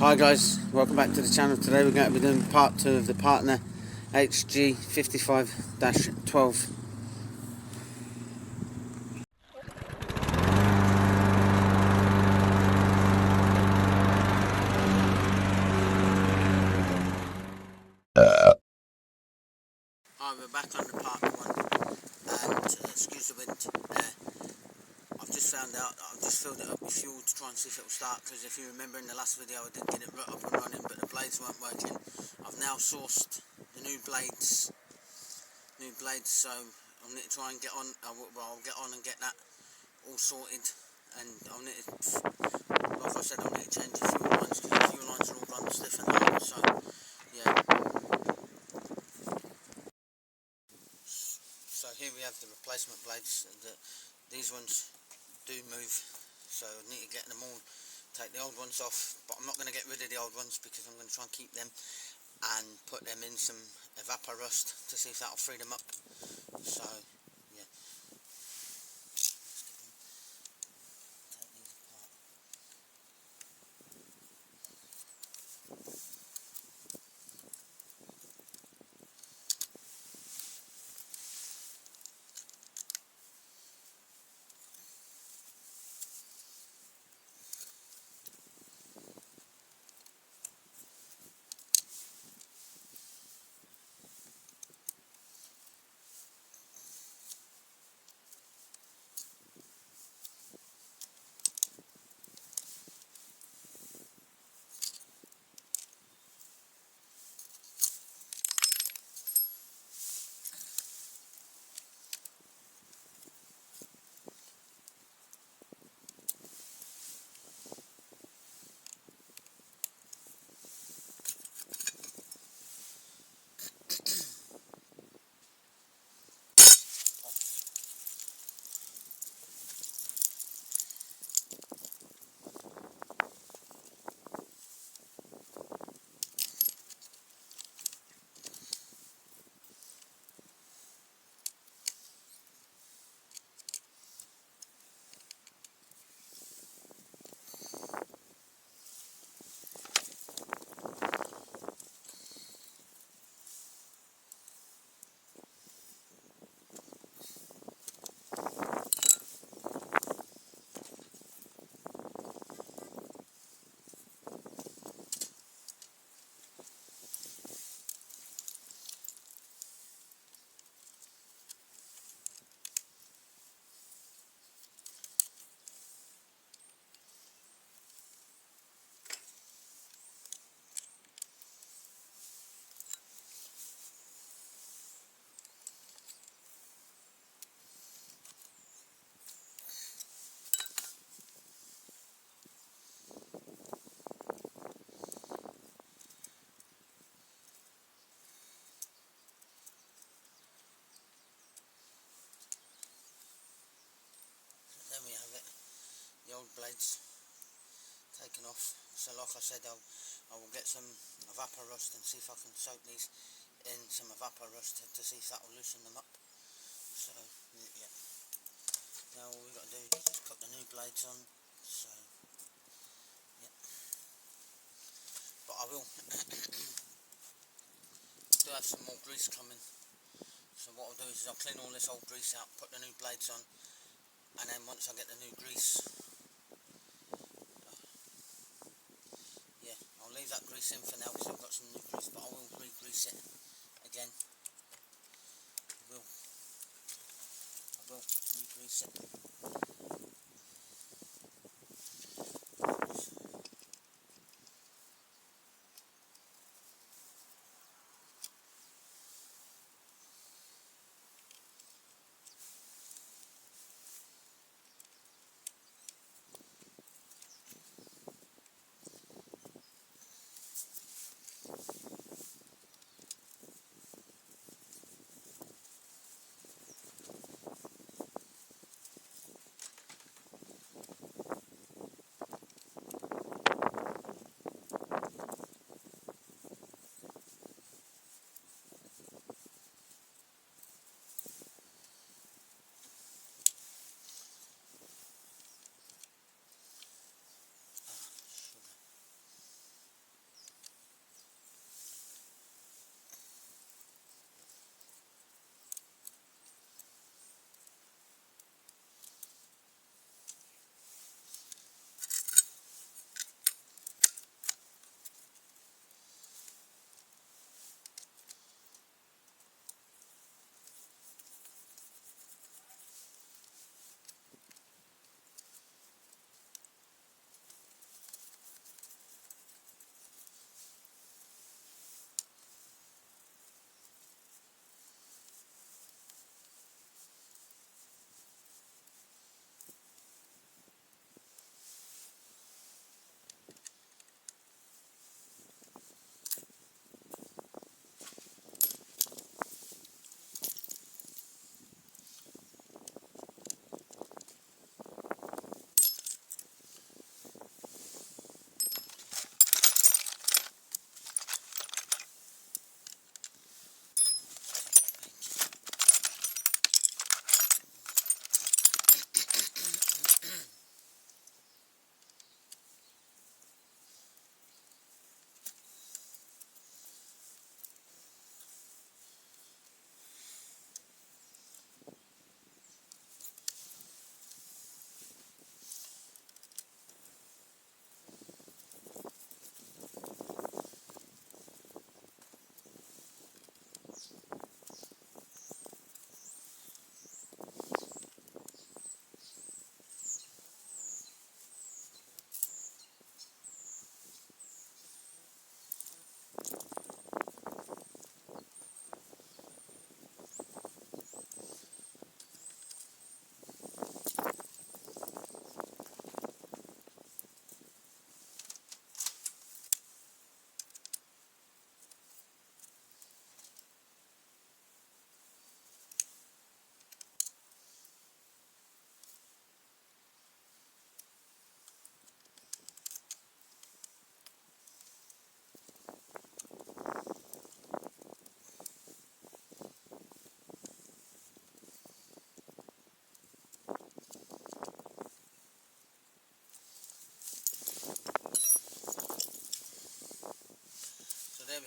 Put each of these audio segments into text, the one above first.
Hi guys, welcome back to the channel. Today we're going to be doing part 2 of the Partner HG55-12. Alright, we're back on the part 1 and excuse the wind. I've just found out that I've just filled it up with fuel to try and see if it will start, because if you remember in the last video I did get it up and running but the blades weren't working. I've now sourced the new blades, so I'll need to try and get on. I'll get on and get that all sorted, and I'll need to, like I said, I'll need to change the fuel lines because the fuel lines are all run stiff and hard. So yeah, so here we have the replacement blades. These ones do move, so I need to get them all, take the old ones off, but I'm not going to get rid of the old ones because I'm going to try and keep them and put them in some evapor rust to see if that'll free them up. So yeah, take these apart. There we have it, the old blades taken off. So like I said, I will get some evapor rust and see if I can soak these in some evapor rust to see if that will loosen them up. So yeah, now all we've got to do is put the new blades on. So yeah, but I will do have some more grease coming. So what I'll do is I'll clean all this old grease out, put the new blades on, and then once I get the new grease, yeah, I'll leave that grease in for now because I've got some new grease, but I will re-grease it again. I will re-grease it.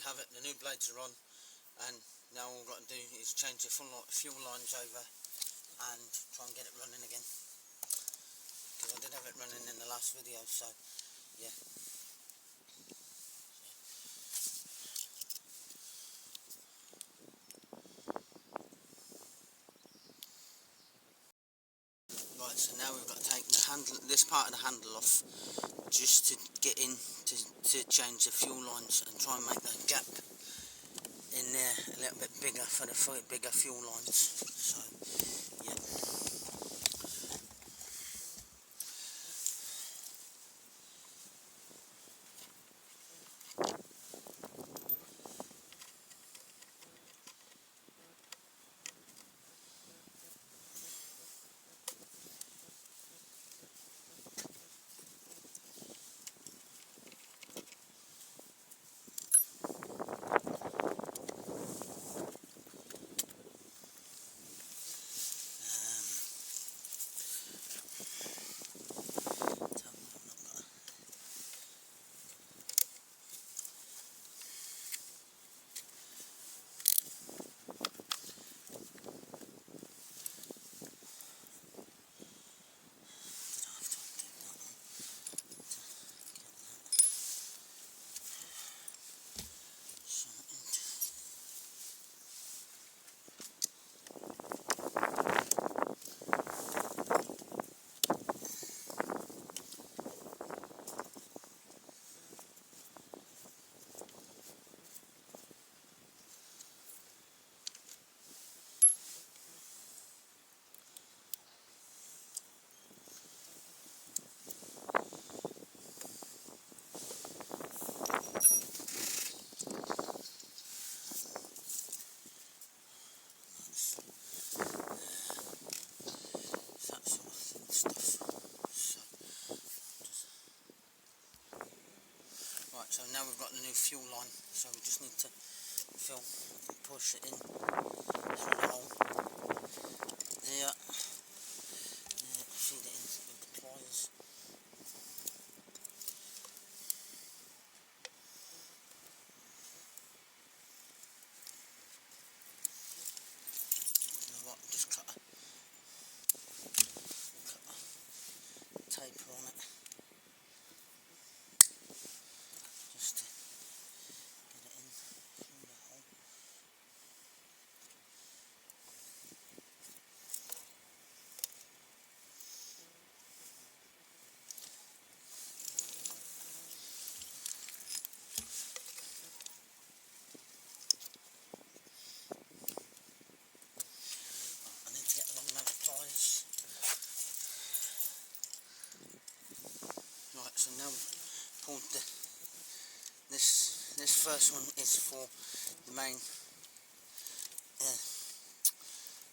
have it. The new blades are on, and now all I've got to do is change the fuel lines over and try and get it running again, because I did have it running in the last video. So yeah. Right, so now we've got to take this part of the handle off, just to get in to change the fuel lines and try and make that gap in there a little bit bigger for the bigger fuel lines. So yeah. Right, so now we've got the new fuel line, so we just need to push it in through the hole there, feed it in with the pliers. You know what, just cut a taper on it, just to get it in through the hole. I need to get along those pliers. Right, so now we've pulled this first one is for the main,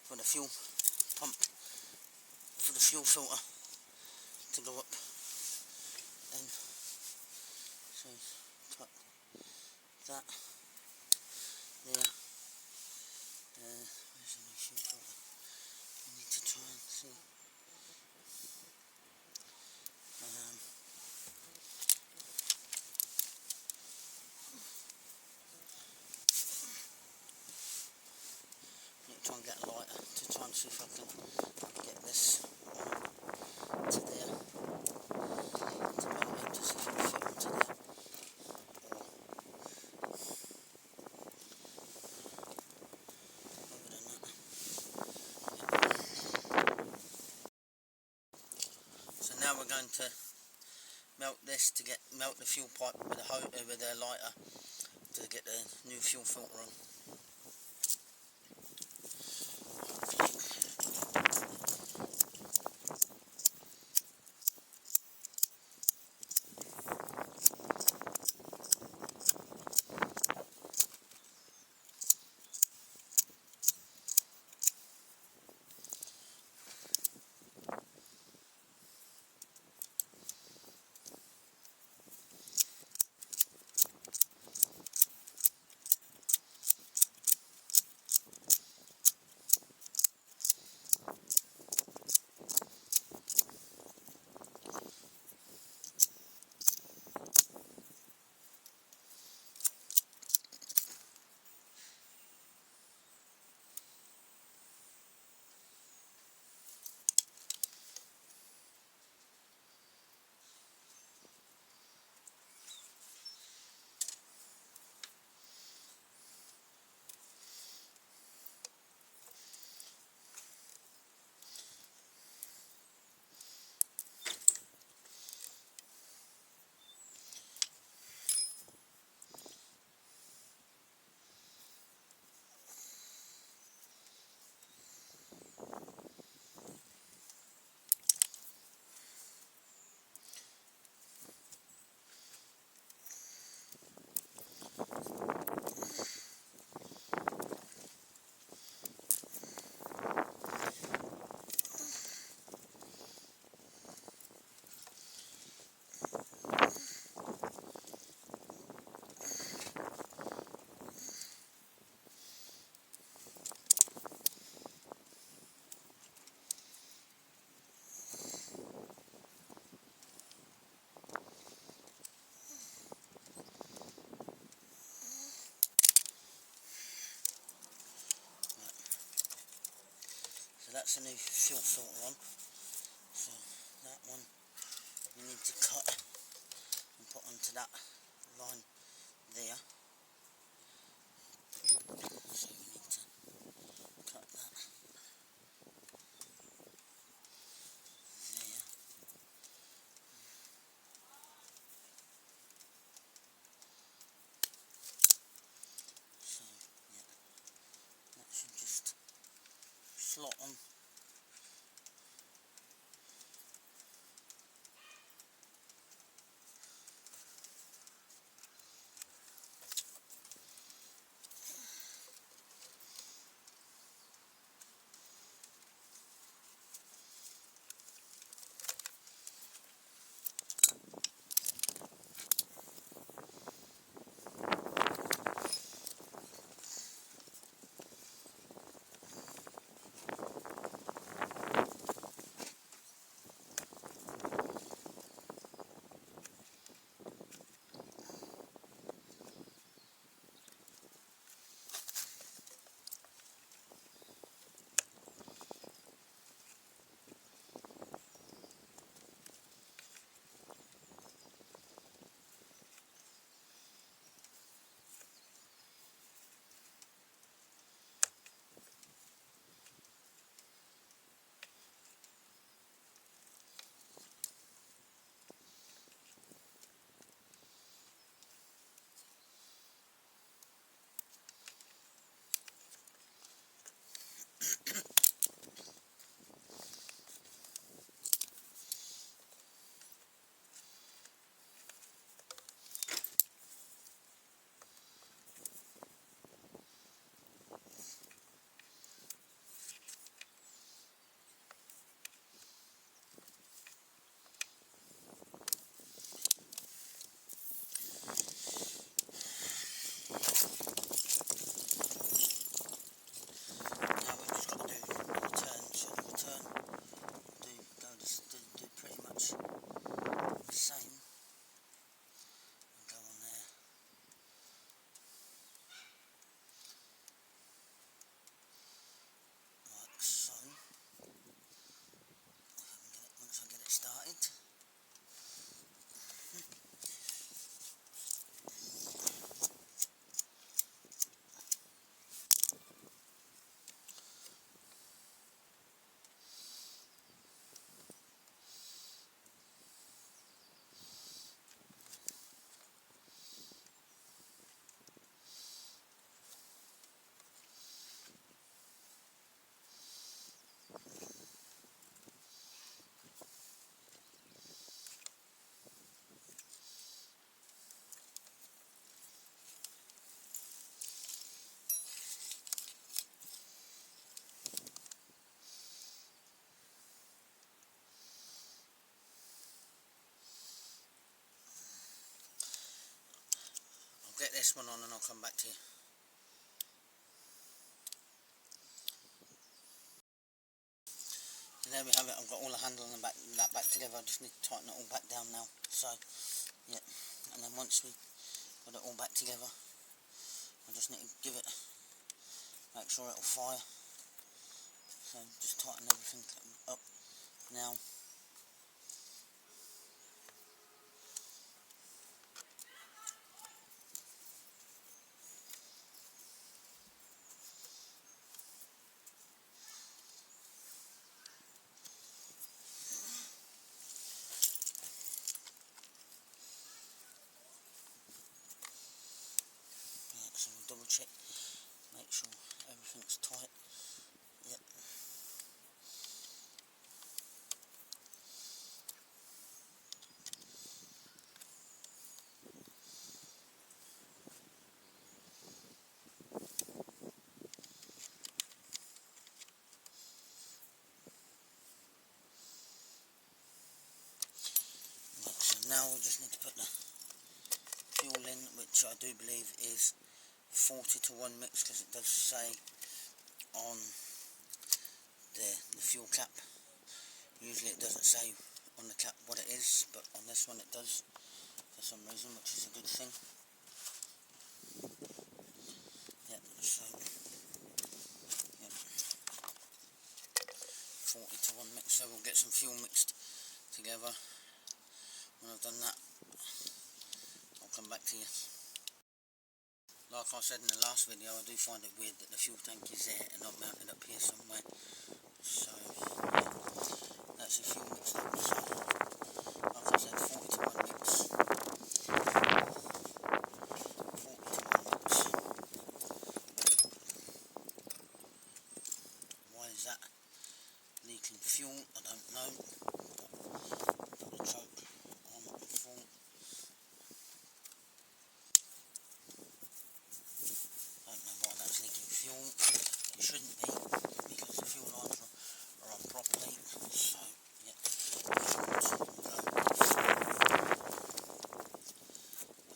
for the fuel pump, for the fuel filter to go up, and so cut that there. Where's the new fuel filter? I need to try and see. Try and get a lighter to try and see if I can get this on to there, to motivate to see if I can fit onto there. Other than that, so now we're going to melt this to melt the fuel pipe with a lighter to get the new fuel filter on. that's a new fuel filter on. So that one you need to cut and put onto that line there. So you need to cut that there. So yeah, that should just slot on. Now we've just got to do return, so the return do pretty much the same, and go on there like so. Once I get it started. I'll get this one on and I'll come back to you. And there we have it. I've got all the handle and that back together. I just need to tighten it all back down now. So yeah, and then once we got it all back together, I just need to give it, make sure it'll fire. So just tighten everything up now. So we'll double check, make sure everything's tight. Yep. Right, so now we just need to put the fuel in, which I do believe is 40 to 1 mix, because it does say on the fuel cap. Usually it doesn't say on the cap what it is, but on this one it does for some reason, which is a good thing. Yep, so yep. fuel mixed together. When I've done that, I'll come back to you. Like I said in the last video, I do find it weird that the fuel tank is there and not mounted up here somewhere. So yeah, that's the fuel mixed up. So like I said, 40 to 1 mix. 40 to 1 mix. Why is that leaking fuel? I don't know. Put the choke on full. Don't know why that's leaking fuel. It shouldn't be, because the fuel lines are on properly. So yeah,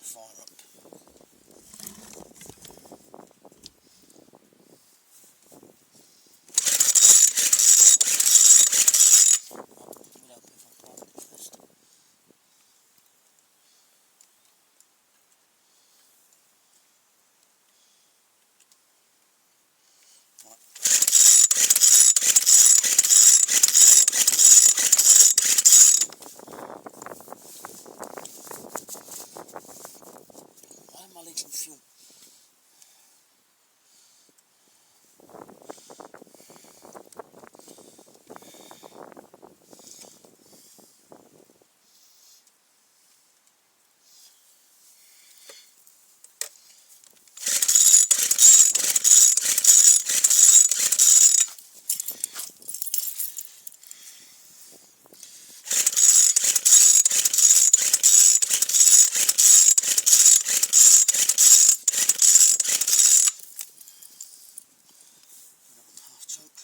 fire up. Why am I leaking fuel? Half choke.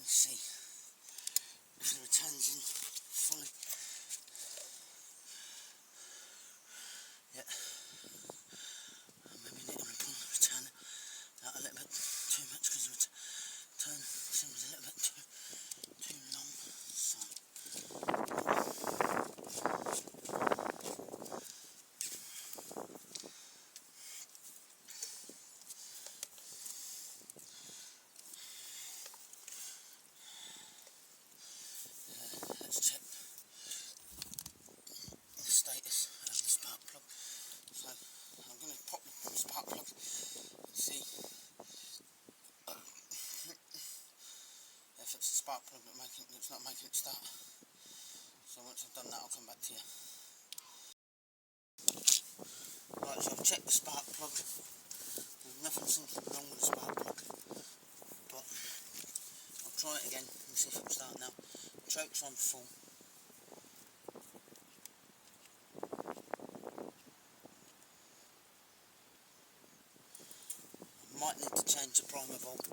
See if the returns in fully. Yeah, maybe need to pull the return out a little bit too much because the return seems a little bit too long. So let's check the status of the spark plug. So I'm going to pop the spark plug and see if it's the spark plug that's not making it start. So once I've done that, I'll come back to you. Right, so I've checked the spark plug. There's nothing seems wrong with the spark plug, but I'll try it again and see if it'll start now. Choke's on full. Might need to change the primer valve.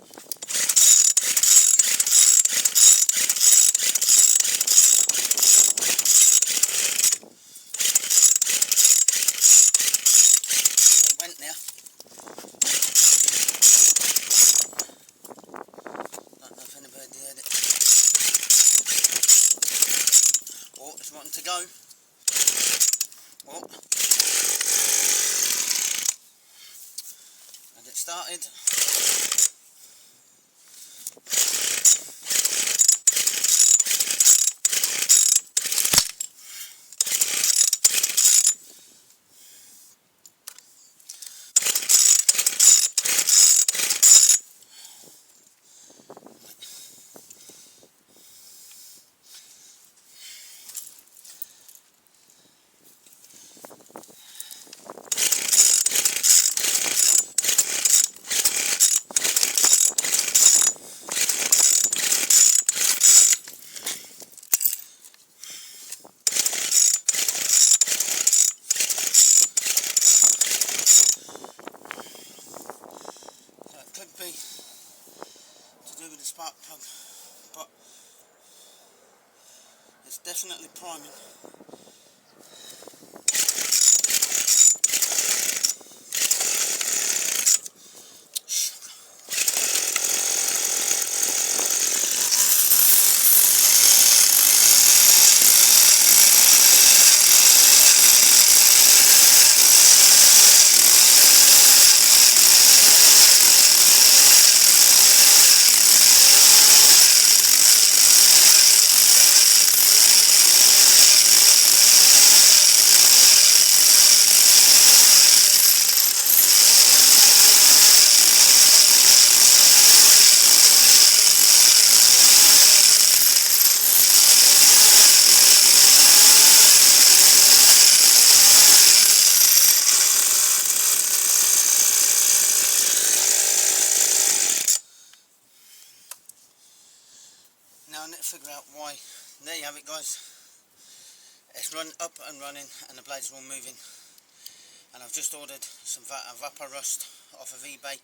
It went there. Don't know if anybody heard it. Oh, it's wanting to go. Oh. And it started. definitely priming. Now I need to figure out why. There you have it, guys. It's run up and running and the blades are all moving. And I've just ordered some vapor rust off of eBay,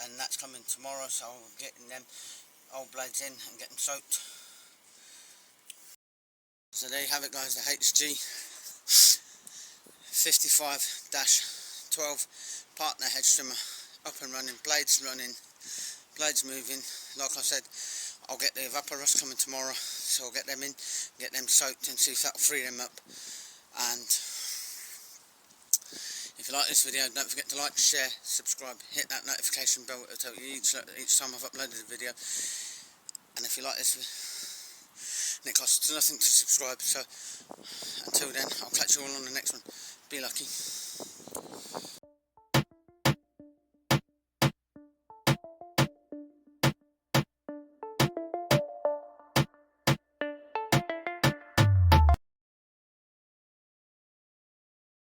and that's coming tomorrow, so I'll be getting them old blades in and get them soaked. So there you have it, guys, the HG 55-12 partner hedge trimmer up and running, blades moving. Like I said, I'll get the vapor rust coming tomorrow, so I'll get them in, get them soaked and see if that'll free them up. And if you like this video, don't forget to like, share, subscribe, hit that notification bell, it'll tell you each time I've uploaded a video. And if you like this, and it costs nothing to subscribe, so until then, I'll catch you all on the next one. Be lucky.